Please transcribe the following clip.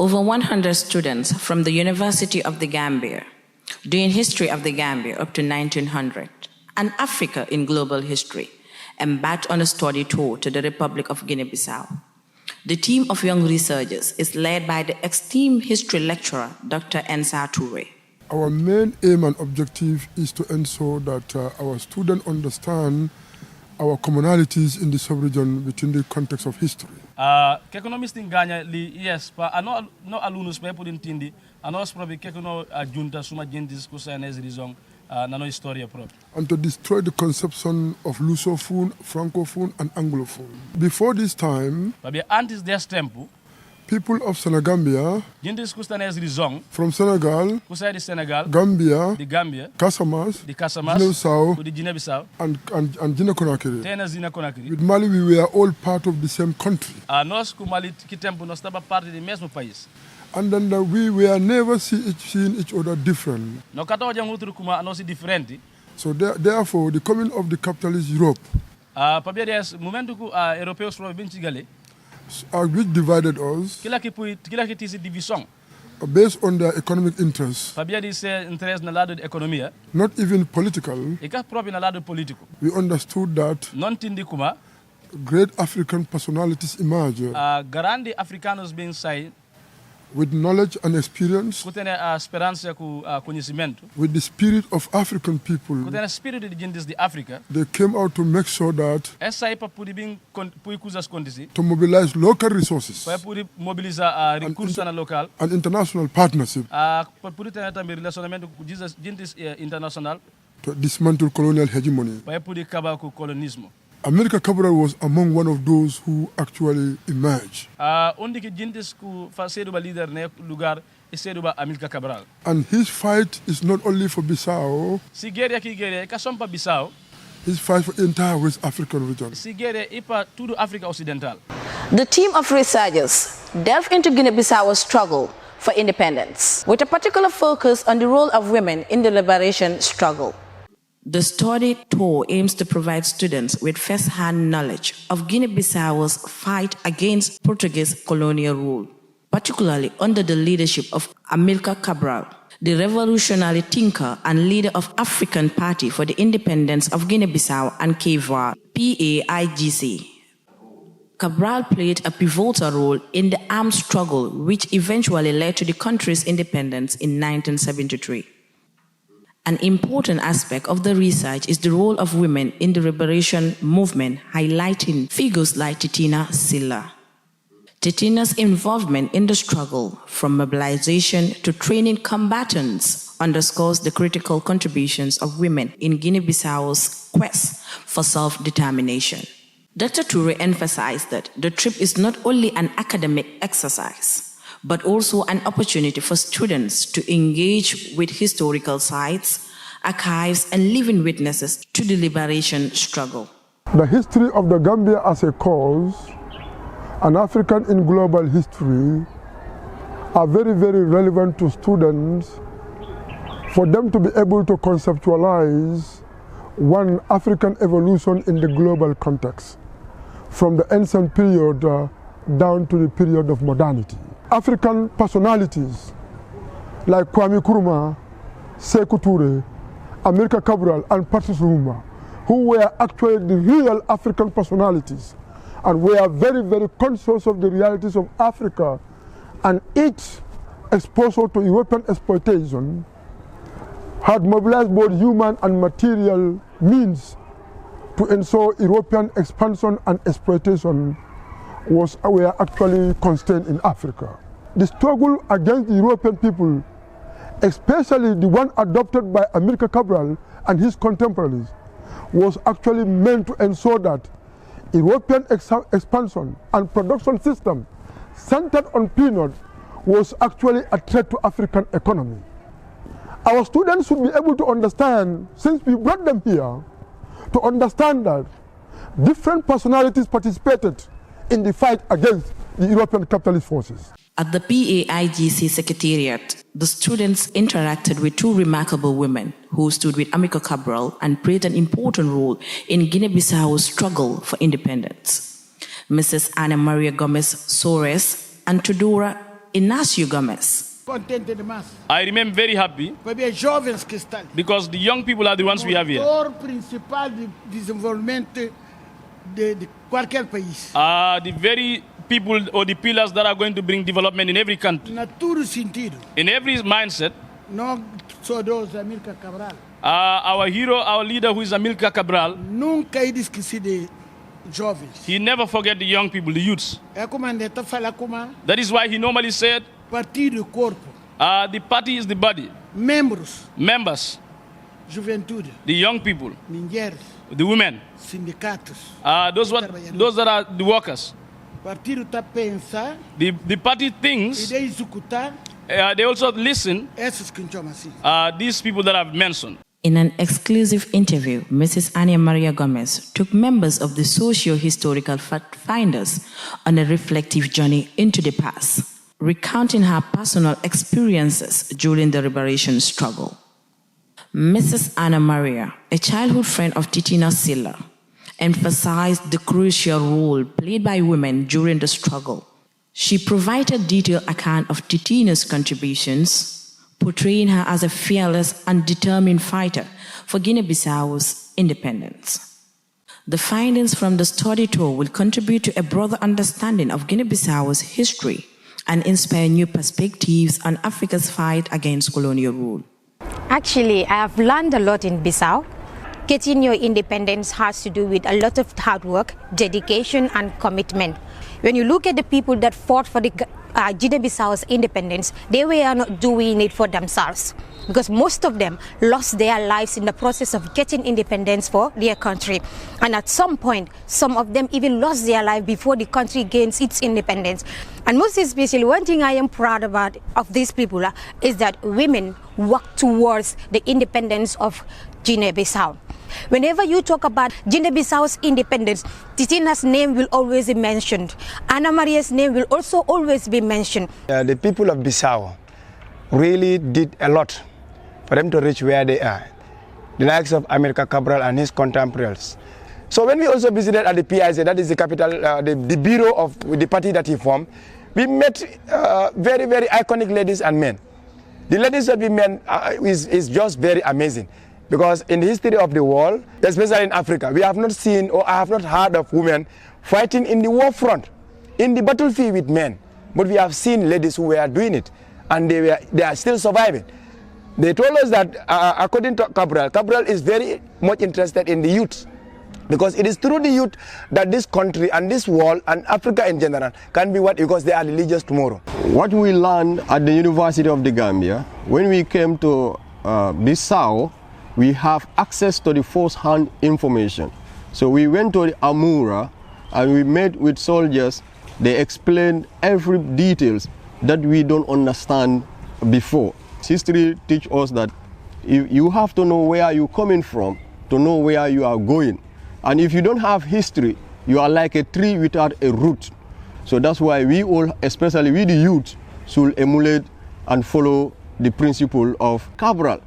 Over 100 students from the University of the Gambia, doing history of the Gambia up to 1900, and Africa in global history, embarked on a study tour to the Republic of Guinea Bissau. The team of young researchers is led by the esteemed history lecturer, Dr. Ensa Toure. Our main aim and objective is to ensure that our students understand our commonalities in the sub-region within the context of history. Economist in Ghana, yes, but no alumnus pe put intindi, anos probi kekono junta suma gentis kusanes reason nano historia prop. And to destroy the conception of Lusophone, Francophone, and Anglophone. Before this time, antes desse tempo, people of Senegambia, from Senegal, Gambia, Casamas, Guinea-Bissau, and Guinea-Conakry. With Mali, we were all part of the same country. And then we were never seeing each other different. So therefore, the coming of the capitalist Europe, which divided us based on their economic interests, not even political. We understood that great African personalities emerged with knowledge and experience, with the spirit of African people. They came out to make sure that to mobilize local resources and international partnership to dismantle colonial hegemony. America Cabral was among one of those who actually emerged. And his fight is not only for Bissau, his fight for the entire West African region. The team of researchers delve into Guinea-Bissau's struggle for independence, with a particular focus on the role of women in the liberation struggle. The study tour aims to provide students with first-hand knowledge of Guinea-Bissau's fight against Portuguese colonial rule, particularly under the leadership of Amilcar Cabral, the revolutionary thinker and leader of African Party for the Independence of Guinea-Bissau and Cape Verde, PAIGC. Cabral played a pivotal role in the armed struggle which eventually led to the country's independence in 1973. An important aspect of the research is the role of women in the liberation movement, highlighting figures like Titina Silla. Titina's involvement in the struggle, from mobilization to training combatants, underscores the critical contributions of women in Guinea-Bissau's quest for self-determination. Dr. Toure emphasized that the trip is not only an academic exercise, but also an opportunity for students to engage with historical sites, archives, and living witnesses to the liberation struggle. The history of the Gambia as a cause and African in global history are very, very relevant to students for them to be able to conceptualize one African evolution in the global context, from the ancient period down to the period of modernity. African personalities like Kwame Nkrumah, Sékou Touré, Amilcar Cabral, and Patrice Lumumba, who were actually the real African personalities and were very, very conscious of the realities of Africa and its exposure to European exploitation, had mobilized both human and material means to ensure European expansion and exploitation were actually constrained in Africa. The struggle against the European people, especially the one adopted by Amilcar Cabral and his contemporaries, was actually meant to ensure that European expansion and production system centered on peanut was actually a threat to African economy. Our students should be able to understand, since we brought them here, to understand that different personalities participated in the fight against the European capitalist forces. At the PAIGC Secretariat, the students interacted with two remarkable women who stood with Amilcar Cabral and played an important role in Guinea-Bissau's struggle for independence. Mrs. Ana Maria Gomez Soares and Tudora Inácio Gomes. Contente demais. I remain very happy Para ver jovens que estão. because the young people are the ones we have here. Motor principal de desenvolvimento de qualquer país. The very people or the pillars that are going to bring development in every country. Na todo sentido. In every mindset, Não só dos Amílcar Cabral. our hero, our leader who is Amílcar Cabral, Nunca ele esqueci de jovens. he never forget the young people, the youths. É como a neta fala como That is why he normally said, partido, corpo, the party is the body. membros, Members, juventude, the young people, mulheres, the women, sindicatos. those that are the workers. Partido está a pensar The party e thinks, de executar they also listen, esses que chamam assim. these people that I've mentioned. In an exclusive interview, Mrs. Ana Maria Gomez took members of the socio-historical fact finders on a reflective journey into the past, recounting her personal experiences during the liberation struggle. Mrs. Ana Maria, a childhood friend of Titina Silla, emphasized the crucial role played by women during the struggle. She provided detailed account of Titina's contributions, portraying her as a fearless and determined fighter for Guinea-Bissau's independence. The findings from the study tour will contribute to a broader understanding of Guinea-Bissau's history and inspire new perspectives on Africa's fight against colonial rule. Actually, I have learned a lot in Bissau. Getting your independence has to do with a lot of hard work, dedication, and commitment. When you look at the people that fought for the Guinea-Bissau's independence, they were not doing it for themselves, because most of them lost their lives in the process of getting independence for their country. And at some point, some of them even lost their life before the country gains its independence. And most especially, one thing I am proud about of these people is that women work towards the independence of Guinea-Bissau. Whenever you talk about Guinea-Bissau's independence, Titina's name will always be mentioned. Ana Maria's name will also always be mentioned. The people of Bissau really did a lot for them to reach where they are. The likes of Amílcar Cabral and his contemporaries. So when we also visited at the PIC, that is the capital, the bureau of the party that he formed, we met very, very iconic ladies and men. The ladies that we met is just very amazing. Because in the history of the world, especially in Africa, we have not seen or I have not heard of women fighting in the war front, in the battlefield with men. But we have seen ladies who were doing it, and they are still surviving. They told us that according to Cabral is very much interested in the youth, because it is through the youth that this country and this world and Africa in general can be what, because they are the leaders tomorrow. What we learned at the University of the Gambia, when we came to Bissau, we have access to the first-hand information. So we went to the Amura and we met with soldiers. They explained every details that we don't understand before. History teaches us that you have to know where you're coming from to know where you are going. And if you don't have history, you are like a tree without a root. So that's why we all, especially we the youth, should emulate and follow the principle of Cabral.